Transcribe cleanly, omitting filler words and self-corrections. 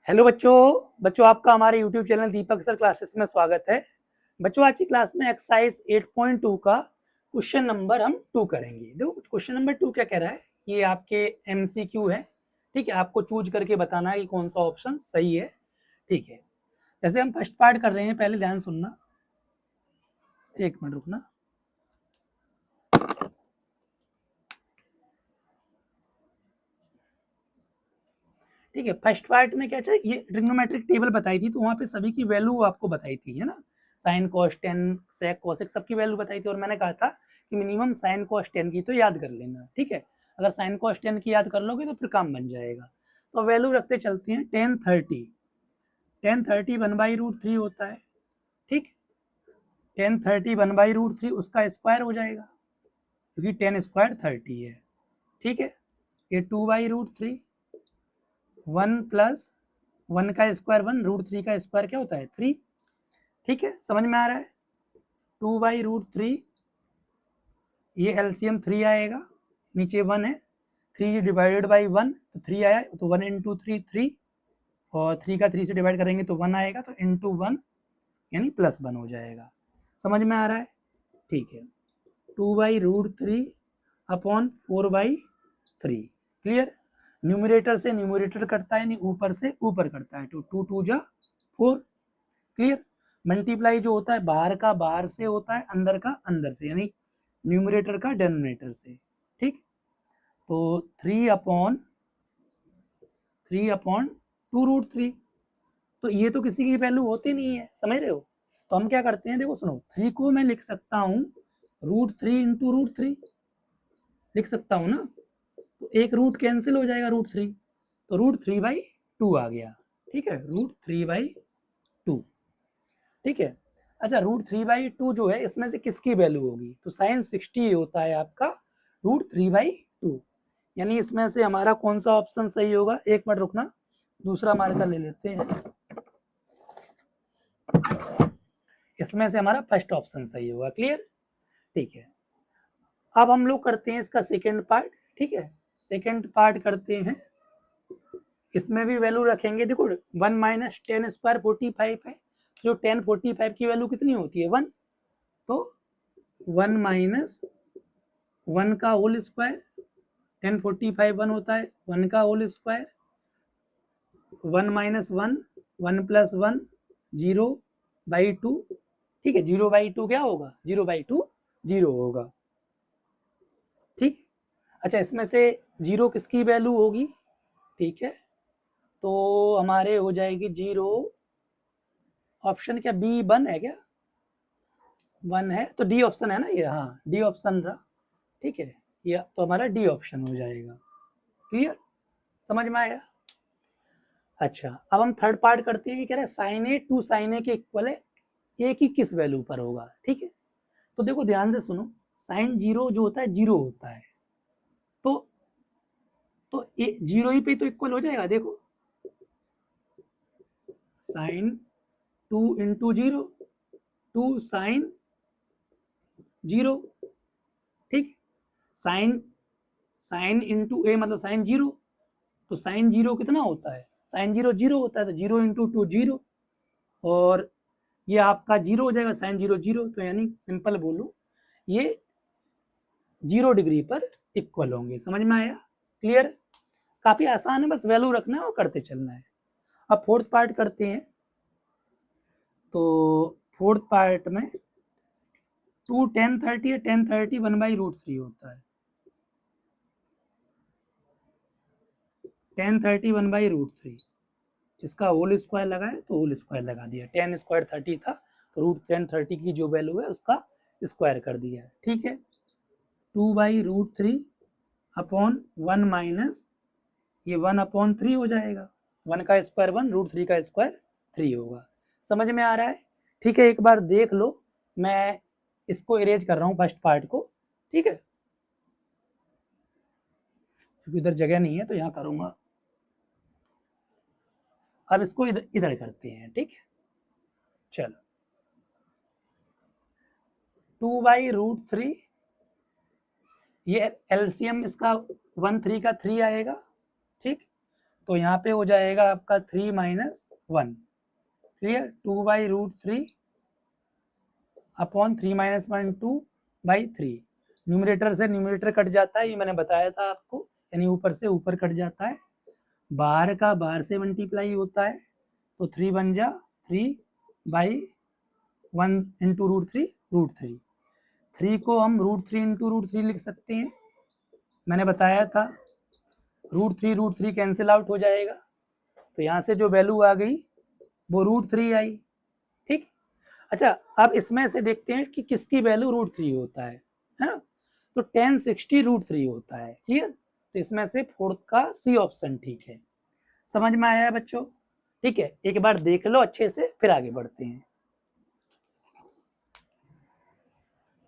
Hello बच्चों। बच्चों आपका हमारे यूट्यूब चैनल दीपक सर क्लासेस में स्वागत है। बच्चों आज की क्लास में एक्सरसाइज 8.2 का क्वेश्चन नंबर हम 2 करेंगे। देखो क्वेश्चन नंबर 2 क्या कह रहा है, ये आपके एमसीक्यू है। ठीक है, आपको चूज करके बताना है कि कौन सा ऑप्शन सही है। ठीक है, जैसे हम फर्स्ट पार्ट कर रहे हैं, पहले ध्यान सुनना, एक मिनट रुकना। ठीक है, फर्स्ट पार्ट में क्या चाहिए, ये ट्रिग्नोमेट्रिक टेबल बताई थी, तो वहां पे सभी की वैल्यू आपको बताई थी, है ना। Sine cos tan sec cosec सबकी वैल्यू बताई थी, और मैंने कहा था कि मिनिमम साइन कॉस टेन की तो याद कर लेना। ठीक है, अगर साइन कॉस टेन की याद कर लोगे तो फिर काम बन जाएगा। तो वैल्यू रखते चलते हैं। टेन थर्टी 1/√3 होता है। ठीक, 1030 1/√3 उसका स्क्वायर हो जाएगा, क्योंकि 10² 30 है। ठीक है, ये 2/√3, 1 प्लस 1 का स्क्वायर 1, √3 का स्क्वायर क्या होता है 3। ठीक है, समझ में आ रहा है। 2/√3, ये एलसीएम 3 आएगा, नीचे 1 है, 3 डिवाइडेड बाई 1 तो 3 आया, तो 1 इंटू 3 3, और 3 का 3 से डिवाइड करेंगे तो 1 आएगा, तो इंटू 1 यानी +1 हो जाएगा। समझ में आ रहा है। ठीक है, 2/√3 अपॉन 4/3। क्लियर। न्यूमरेटर से न्यूमरेटर कटता है, यानी ऊपर से ऊपर करता है, तो 2 2 जा 4। क्लियर। मल्टीप्लाई जो होता है बाहर का बाहर से होता है, अंदर का अंदर से, यानी न्यूमरेटर का डेनोमिनेटर से। ठीक, तो 3/2√3, तो ये तो किसी की वैल्यू होती नहीं है, समझ रहे हो। तो हम क्या करते हैं, देखो सुनो, 3 को मैं लिख सकता हूँ √3 इंटू √3 लिख सकता हूँ ना, तो एक रूट कैंसिल हो जाएगा, √3, तो √3/2 आ गया। ठीक है, √3/2। ठीक है, अच्छा √3/2 जो है, इसमें से किसकी वैल्यू होगी, तो साइन 60 होता है आपका √3/2, यानी इसमें से हमारा कौन सा ऑप्शन सही होगा। एक मिनट रुकना, दूसरा मार्कर ले लेते हैं। इसमें से हमारा फर्स्ट ऑप्शन सही होगा। क्लियर। ठीक है, अब हम लोग करते हैं इसका सेकेंड पार्ट। ठीक है, सेकेंड पार्ट करते हैं, इसमें भी वैल्यू रखेंगे। देखो 1 माइनस 10² 45 है, जो 1045 की वैल्यू कितनी होती है 1, तो 1 माइनस 1 का होल स्क्वायर, 1045 1 होता है, 1 का होल स्क्वायर, 1 माइनस 1, 1 प्लस 1, 0/2। ठीक है, 0/2 क्या होगा, 0/2 0 होगा। ठीक, अच्छा इसमें से 0 किसकी वैल्यू होगी। ठीक है, तो हमारे हो जाएगी 0, ऑप्शन क्या बी 1 है क्या, 1 है, तो डी ऑप्शन है ना ये, हाँ डी ऑप्शन रहा। ठीक है, ये तो हमारा डी ऑप्शन हो जाएगा। क्लियर, समझ में आया। अच्छा, अब हम थर्ड पार्ट करते हैं। कह रहे हैं साइन ए टू साइन ए के इक्वल है, ए की किस वैल्यू पर होगा। ठीक है, तो देखो ध्यान से सुनो, साइन 0 जो होता है 0 होता है, तो ए 0 ही पे तो इक्वल हो जाएगा। देखो साइन 2 इंटू 0, 2 साइन 0। ठीक, साइन साइन इंटू ए मतलब साइन 0, तो साइन 0 कितना होता है, साइन 0 0 होता है, तो 0 इंटू 2 0, और ये आपका 0 हो जाएगा, साइन 0 0, तो यानी सिंपल बोलूं ये 0 डिग्री पर इक्वल होंगे। समझ में आया। क्लियर, काफी आसान है, बस वैल्यू रखना है और करते चलना है। अब फोर्थ पार्ट करते हैं, तो फोर्थ पार्ट में 1030 है, 1030 1/√3 होता है, 1030 1/√3, इसका होल स्क्वायर लगाए तो होल स्क्वायर लगा दिया, 10² 30 था, तो √1030 की जो वैल्यू है उसका स्क्वायर कर दिया। ठीक है, 2/√3 अपॉन 1 माइनस ये 1/3 हो जाएगा, 1 का स्क्वायर 1, √3 का स्क्वायर 3 होगा। समझ में आ रहा है। ठीक है, एक बार देख लो, मैं इसको इरेज कर रहा हूँ फर्स्ट पार्ट को। ठीक है, क्योंकि इधर जगह नहीं है तो यहाँ करूंगा। अब इसको इधर इधर करते हैं। ठीक है, चलो 2/√3, ये एलसीएम इसका 1 3 का 3 आएगा। ठीक, तो यहाँ पे हो जाएगा आपका 3 minus 1, clear, 2/√3 upon 3 minus 1 2/3। Numerator से न्यूमरेटर कट जाता है, ये मैंने बताया था आपको, यानी ऊपर से ऊपर कट जाता है, बाहर का बाहर से मल्टीप्लाई होता है, तो 3 बन जा 3/1 इंटू √3 3 को हम √3 इंटू √3 लिख सकते हैं, मैंने बताया था √3 कैंसिल आउट हो जाएगा, तो यहाँ से जो वैल्यू आ गई वो √3 आई, ठीक। अच्छा, अब इसमें से देखते हैं कि किसकी वैल्यू √3 होता है ना, तो 1060 √3 होता है, क्लियर। तो इसमें से फोर्थ का सी ऑप्शन ठीक है। समझ में आया है बच्चों? ठीक है, एक बार देख लो अच्छे से, फिर आगे बढ़ते हैं।